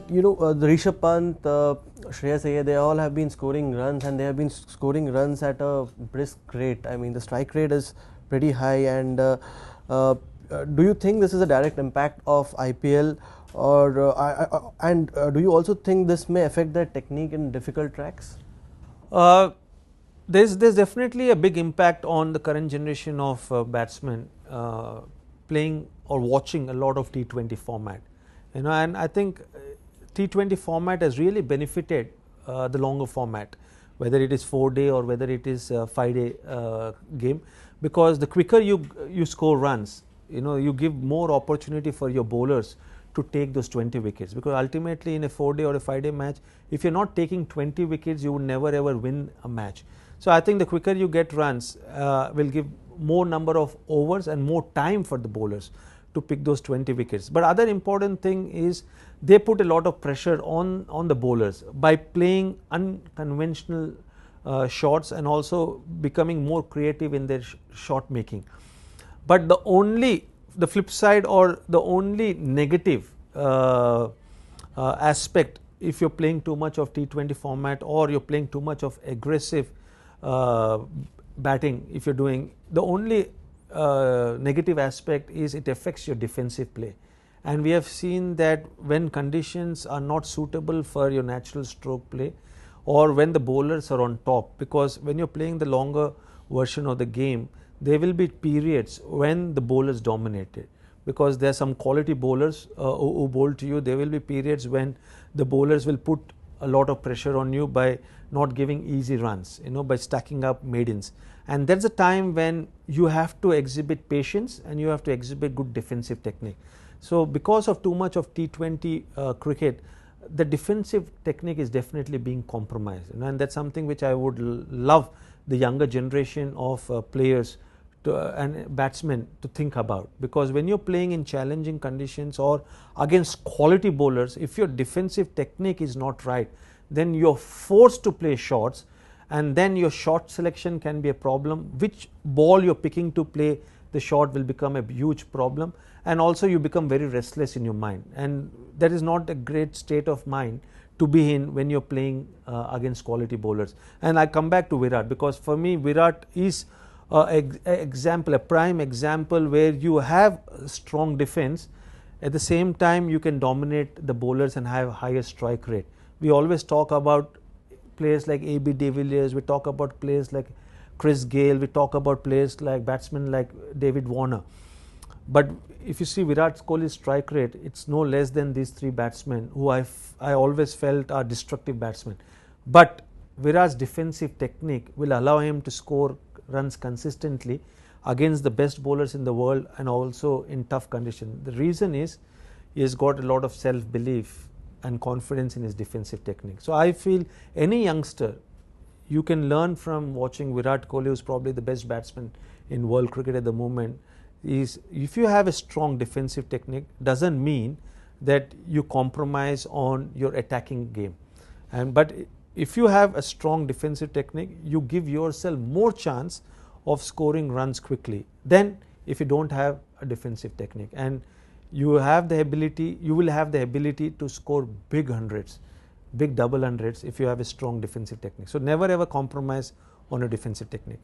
the Rishabh Pant, Shreyas Iyer, they all have been scoring runs, and they have been scoring runs at a brisk rate. I mean, the strike rate is pretty high. And do you think this is a direct impact of IPL, or do you also think this may affect their technique in difficult tracks? Uh, there's definitely a big impact on the current generation of batsmen playing or watching a lot of T20 format. And I think T20 format has really benefited the longer format, whether it is 4-day or whether it is 5-day game, because the quicker you score runs, you give more opportunity for your bowlers to take those 20 wickets, because ultimately in a 4-day or a 5-day match, if you're not taking 20 wickets, you would never ever win a match. So I think the quicker you get runs will give more number of overs and more time for the bowlers to pick those 20 wickets. But other important thing is they put a lot of pressure on the bowlers by playing unconventional shots and also becoming more creative in their shot making. But the flip side, or the only negative aspect, if you're playing too much of T20 format or you're playing too much of aggressive batting, if you're doing, the only negative aspect is it affects your defensive play. And we have seen that when conditions are not suitable for your natural stroke play, or when the bowlers are on top, because when you're playing the longer version of the game, there will be periods when the bowlers dominated, because there are some quality bowlers who bowl to you. There will be periods when the bowlers will put a lot of pressure on you by not giving easy runs, by stacking up maidens. And that's a time when you have to exhibit patience and you have to exhibit good defensive technique. So because of too much of T20 cricket, the defensive technique is definitely being compromised. And that's something which I would love the younger generation of players and batsmen to think about, because when you're playing in challenging conditions or against quality bowlers, if your defensive technique is not right, then you're forced to play shots, and then your shot selection can be a problem. Which ball you're picking to play the shot will become a huge problem, and also you become very restless in your mind, and that is not a great state of mind to be in when you're playing against quality bowlers. And I come back to Virat, because for me Virat is a prime example where you have strong defense, at the same time you can dominate the bowlers and have higher strike rate. We always talk about players like AB de Villiers, we talk about players like Chris Gayle, we talk about players like batsmen like David Warner, but if you see Virat Kohli's strike rate, it's no less than these three batsmen who I always felt are destructive batsmen. But Virat's defensive technique will allow him to score runs consistently against the best bowlers in the world and also in tough conditions. The reason is he has got a lot of self-belief and confidence in his defensive technique. So I feel any youngster, you can learn from watching Virat Kohli, who's probably the best batsman in world cricket at the moment. Is if you have a strong defensive technique, doesn't mean that you compromise on your attacking game. But if you have a strong defensive technique, you give yourself more chance of scoring runs quickly than if you don't have a defensive technique. And you will have the ability to score big hundreds, big double hundreds if you have a strong defensive technique. So never ever compromise on a defensive technique.